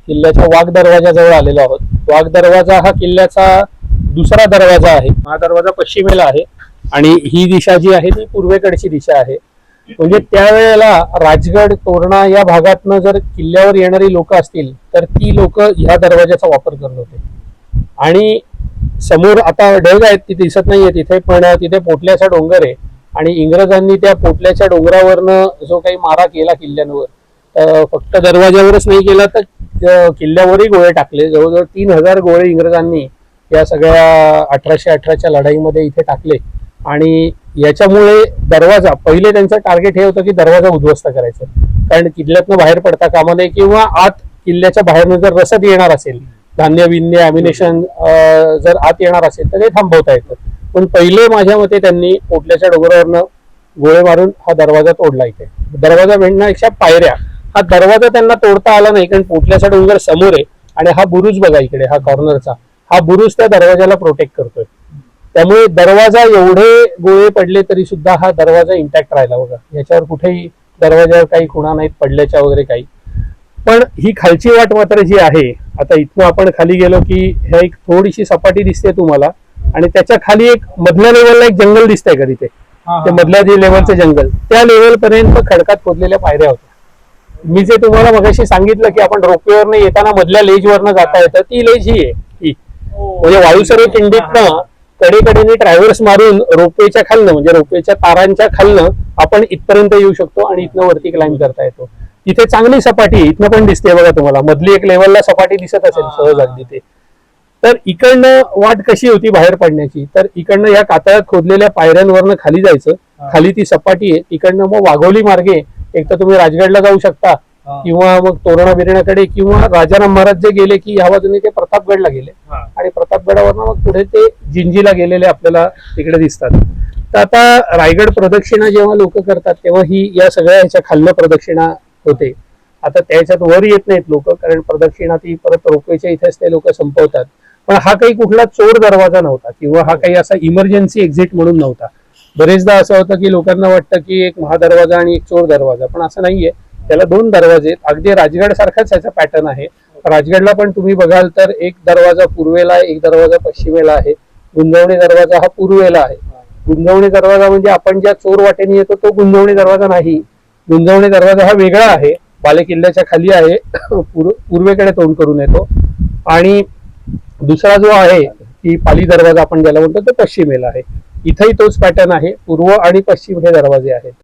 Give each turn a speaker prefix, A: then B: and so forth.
A: किल्ल्याच्या वाघ दरवाजाजवळ आलेलो आहोत. वाघ दरवाजा हा किल्ल्याचा दुसरा दरवाजा आहे. हा दरवाजा पश्चिमेला आहे आणि ही दिशा जी आहे ती पूर्वेकडची दिशा आहे. म्हणजे त्यावेळेला राजगड तोरणा या भागातनं जर किल्ल्यावर येणारी लोक असतील तर ती लोक ह्या दरवाजाचा वापर करत होते. आणि समोर आता ढग आहेत ती दिसत नाहीये तिथे, पण तिथे पोटल्याचा डोंगर आहे आणि इंग्रजांनी त्या पोटल्याच्या डोंगरावरनं जो काही मारा केला किल्ल्यांवर, फक्त दरवाज्यावरच नाही केला तर किल्ल्यावरही गोळे टाकले. जवळजवळ 3000 गोळे इंग्रजांनी या सगळ्या 1818च्या लढाईमध्ये इथे टाकले. आणि याच्यामुळे दरवाजा, पहिले त्यांचं टार्गेट हे होतं की दरवाजा उद्ध्वस्त करायचं, कारण किल्ल्यातनं बाहेर पडता कामा नये किंवा आत किल्ल्याच्या बाहेरनं जर रसद येणार असेल, धान्य बिन्य ॲम्युनेशन जर आत येणार असेल तर ते थांबवता येतं. पण पहिले माझ्या मते त्यांनी पोटल्याच्या डोंगरावरनं गोळे मारून हा दरवाजा तोडला. इथे दरवाजा म्हणण्यापेक्षा पायऱ्या, हा दरवाजा त्यांना तोडता आला नाही कारण पोटल्याचा डोंगर समोर आहे आणि हा बुरुज बघा इकडे, हा कॉर्नरचा हा बुरुज त्या दरवाजाला प्रोटेक्ट करतोय. त्यामुळे दरवाजा एवढे गोळे पडले तरी सुद्धा हा दरवाजा इंटॅक्ट राहिला बघा. याच्यावर कुठेही दरवाजावर काही खुणा नाहीत पडल्याच्या वगैरे काही. पण ही खालची वाट मात्र जी आहे, आता इथनं आपण खाली गेलो की ह्या एक थोडीशी सपाटी दिसते तुम्हाला आणि त्याच्या खाली एक मधल्या लेवलला एक जंगल दिसतंय का तिथे, ते मधल्या जे लेवलचं जंगल, त्या लेवल पर्यंत खडकात खोदलेल्या पायऱ्या होत्या. मी जे तुम्हाला मगाशी सांगितलं की आपण रोपवेवरनं येताना मधल्या लेजवरनं जाता येतं, ती लेज ही आहे. ही म्हणजे वायुसर्व खिंडीतनं कडेकडेने ट्रॅव्हर्स मारून रोपवेच्या खालनं, म्हणजे रोपवेच्या तारांच्या खालनं आपण इथपर्यंत येऊ शकतो आणि इथनं वरती क्लाइंब करता येतो. तिथे चांगली सपाटी इथनं पण दिसते बघा तुम्हाला, मधली एक लेवलला सपाटी दिसत असेल सहज अगदी ते. तर इकडनं वाट कशी होती बाहेर पडण्याची, तर इकडनं या कातळात खोदलेल्या पायऱ्यांवरनं खाली जायचं, खाली ती सपाटी आहे, इकडनं मग वाघोली मार्गे एक तर तुम्ही राजगडला जाऊ शकता किंवा मग तोरणा बिरण्याकडे, किंवा राजाराम महाराज जे गेले की ह्या बाजूने ते प्रतापगडला गेले आणि प्रतापगडावरनं मग पुढे ते जिंजीला गेलेले आपल्याला तिकडे दिसतात. तर आता रायगड प्रदक्षिणा जेव्हा लोक करतात तेव्हा ही या सगळ्या ह्याच्या खालनं प्रदक्षिणा होते. आता त्याच्यात वर येत नाहीत लोक, कारण प्रदक्षिणा ती परत रोपवेच्या इथेच ते लोक संपवतात. पण हा काही कुठला चोर दरवाजा नव्हता किंवा हा काही असा इमर्जन्सी एक्झिट म्हणून नव्हता. बरेचदा असं होतं की लोकांना वाटतं की एक महादरवाजा आणि एक चोर दरवाजा, पण असं नाहीये. त्याला दोन दरवाजे आहेत. अगदी राजगड सारखाच याचा पॅटर्न आहे. राजगडला पण तुम्ही बघाल तर एक दरवाजा पूर्वेला आहे, एक दरवाजा पश्चिमेला आहे. गुंजवणी दरवाजा हा पूर्वेला आहे. गुंजवणी दरवाजा म्हणजे आपण ज्या चोर वाटेने येतो तो गुंजवणी दरवाजा नाही. गुंजवणी दरवाजा हा वेगळा आहे, बाले किल्ल्याच्या खाली आहे, पूर्वेकडे तोंड करून येतो. आणि दुसरा जो आहे की पाली दरवाजा आपण ज्याला म्हणतो तो पश्चिमेला आहे. इथंही तोच पॅटर्न आहे, पूर्व आणि पश्चिम हे दरवाजे आहेत.